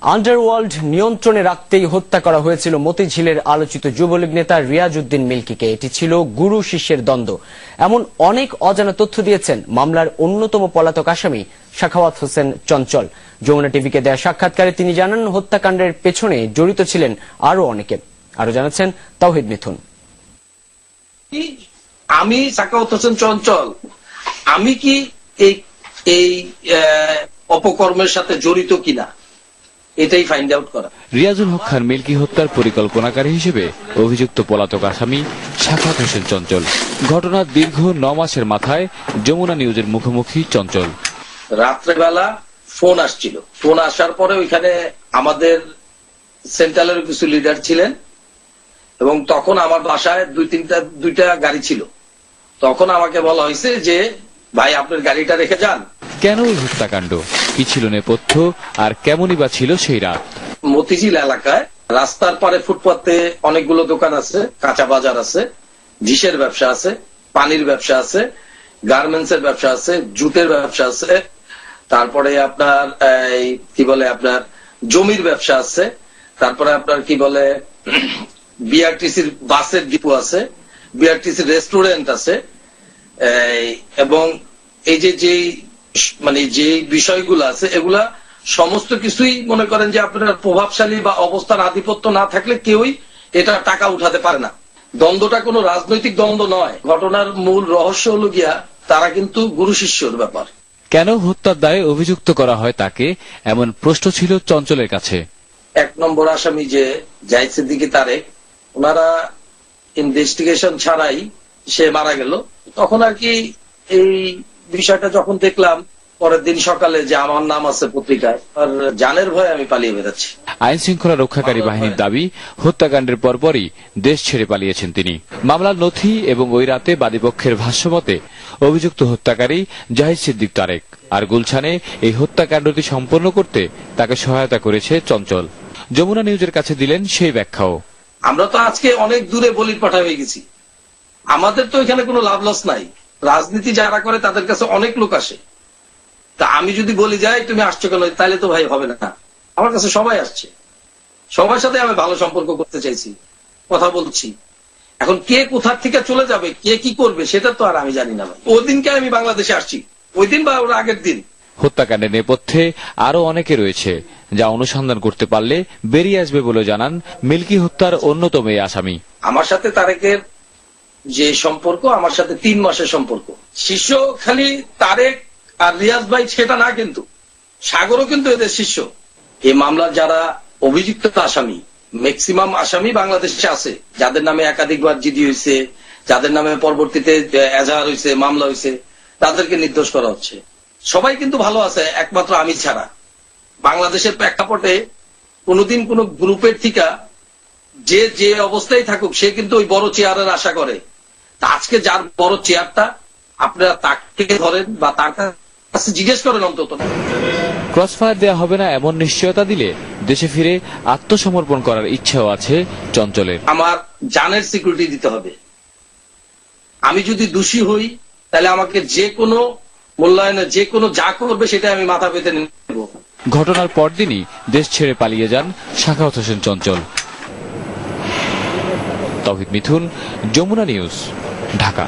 Underworld নিয়ন্ত্রণে রাখতেই হত্যা করা হয়েছিল মতিঝিলের আলোচিত যুবলীগ নেতা রিয়াজ উদ্দিন মিল্কিকে। এটি ছিল গুরু শিষ্যের দ্বন্দ্ব, এমন অনেক অজানা তথ্য দিয়েছেন মামলার অন্যতম পলাতক আসামি সাখাওয়াত হোসেন চঞ্চল। যমুনা টিভিকে দেয়া সাক্ষাৎকারে তিনি জানান, হত্যাকাণ্ডের পেছনে জড়িত ছিলেন আরো অনেকে। আরো জানাচ্ছেন তাওহিদ মিথুন। আমি সাখাওয়াত হোসেন চঞ্চল, আমি কি এই অপকর্মের সাথে জড়িত কিনা এটাই ফাইন্ড আউট করা। রিয়াজুল হক খান মিল্কি হত্যার পরিকল্পনাকারী হিসেবে অভিযুক্ত পলাতক আসামি সাখাওয়াত হোসেন চঞ্চল। ঘটনার দীর্ঘ 9 মাসের মাথায় যমুনা নিউজের মুখোমুখি চঞ্চল। রাত্রেবেলা ফোন আসছিল, ফোন আসার পরে ওইখানে আমাদের সেন্ট্রালের কিছু লিডার ছিলেন এবং তখন আমার বাসায় দুইটা গাড়ি ছিল। তখন আমাকে বলা হয়েছে যে ভাই আপনার গাড়িটা রেখে যান। কেন ওই হত্যাকাণ্ড, কি ছিল নেপথ্য, আর কেমনই বা ছিল সেই রাত? মতিঝিল এলাকায় রাস্তার পারে ফুটপাতে অনেকগুলো দোকান আছে, কাঁচা বাজার আছে, ডিশের ব্যবসা আছে, পানির ব্যবসা আছে, গার্মেন্টস এর ব্যবসা আছে, জুতের ব্যবসা আছে, তারপরে আপনার কি বলে আপনার জমির ব্যবসা আছে, তারপরে আপনার কি বলে বিআরটিসির বাসের ডিপো আছে, বিআরটিসির রেস্টুরেন্ট আছে, এবং এই যে মানে যে বিষয়গুলো আছে এগুলা সমস্ত কিছুই মনে করেন যে আপনার প্রভাবশালী বা অবস্থার আধিপত্য না থাকলে কেউই এটা টাকা উঠাতে পারে না। দ্বন্দ্বটা কোনো রাজনৈতিক দ্বন্দ্ব নয়। ঘটনার মূল রহস্য হলো গিয়া তারা কিন্তু গুরু শিষ্যর ব্যাপার। কেন হত্যার দায়ে অভিযুক্ত করা হয় তাকে, এমন প্রশ্ন ছিল চঞ্চলের কাছে। 1 নম্বর আসামি যে জাহিদ সিদ্দিকী তারেক, ওনারা ইনভেস্টিগেশন ছাড়াই সে মারা গেল। তখন আর কি এই বিষয়টা যখন দেখলাম পরের দিন সকালে যে আমার নাম আছে পত্রিকায়, আর জানের ভয়ে আমি পালিয়ে বেরোচ্ছি। আইন শৃঙ্খলা রক্ষাকারী বাহিনীর দাবি, হত্যাকাণ্ডের পরপরই দেশ ছেড়ে পালিয়েছেন তিনি। মামলার নথি এবং ওই রাতে বাদীপক্ষের ভাষ্যমতে অভিযুক্ত হত্যাকারী জাহিদ সিদ্দিক তারেক, আর গুলশানে এই হত্যাকাণ্ডটি সম্পন্ন করতে তাকে সহায়তা করেছে চঞ্চল। যমুনা নিউজের কাছে দিলেন সেই ব্যাখ্যাও। আমরা তো আজকে অনেক দূরে বলির পাঠা হয়ে গেছি, আমাদের তো এখানে কোনো লাভ লস নাই। রাজনীতি যারা করে তাদের কাছে অনেক লোক আসে, তা আমি যদি বলি যাই তুমি আসছো কেন, তাহলে তো ভাই হবে না। আমার কাছে সবাই আসছে, সবার সাথে আমি ভালো সম্পর্ক করতে চাইছি, কথা বলছি। এখন কে কোথার থেকে চলে যাবে, কে কি করবে সেটা তো আর আমি জানি না। ওই দিনকে আমি বাংলাদেশে আসছি, ওই দিন বা ওর আগের দিন। হত্যাকাণ্ডের নেপথ্যে আরো অনেকে রয়েছে, যা অনুসন্ধান করতে পারলে বেরিয়ে আসবে বলে জানান মিল্কি হত্যার অন্যতম এই আসামি। আমার সাথে তারেকের যে সম্পর্ক, আমার সাথে 3 মাসের সম্পর্ক। শিষ্য খালি তারেক আর রিয়াজ ভাই সেটা না, কিন্তু সাগরও কিন্তু এদের শিষ্য। এই মামলার যারা অভিযুক্ত আসামি, ম্যাক্সিমাম আসামি বাংলাদেশে আছে, যাদের নামে একাধিকবার জিডি হয়েছে, যাদের নামে পরবর্তীতে এজাহার হয়েছে, মামলা হয়েছে, তাদেরকে নির্দোষ করা হচ্ছে। সবাই কিন্তু ভালো আছে, একমাত্র আমি ছাড়া। বাংলাদেশের প্রেক্ষাপটে কোনোদিন কোন গ্রুপের থেকে যে অবস্থায় থাকুক সে কিন্তু ওই বড় চেয়ারের আশা করে। আজকে যার বড় চেয়ারটা, আপনারা তাকে ধরেন বা তার কাছে জিজ্ঞেস করেন অন্তত। ক্রসফায়ার দেওয়া হবে না এমন নিশ্চয়তা দিলে দেশে ফিরে আত্মসমর্পণ করার ইচ্ছাও আছে চঞ্চলের। আমার জানের সিকিউরিটি দিতে হবে। আমি যদি দোষী হই তাহলে আমাকে যে কোনো মূল্যায়নে যে কোনো যা করবে সেটা আমি মাথা পেতে নেব। ঘটনার পরদিনই দেশ ছেড়ে পালিয়ে যান সাখাওয়াত হোসেন চঞ্চল। তাওহিদ মিথুন, যমুনা নিউজ, ঢাকা।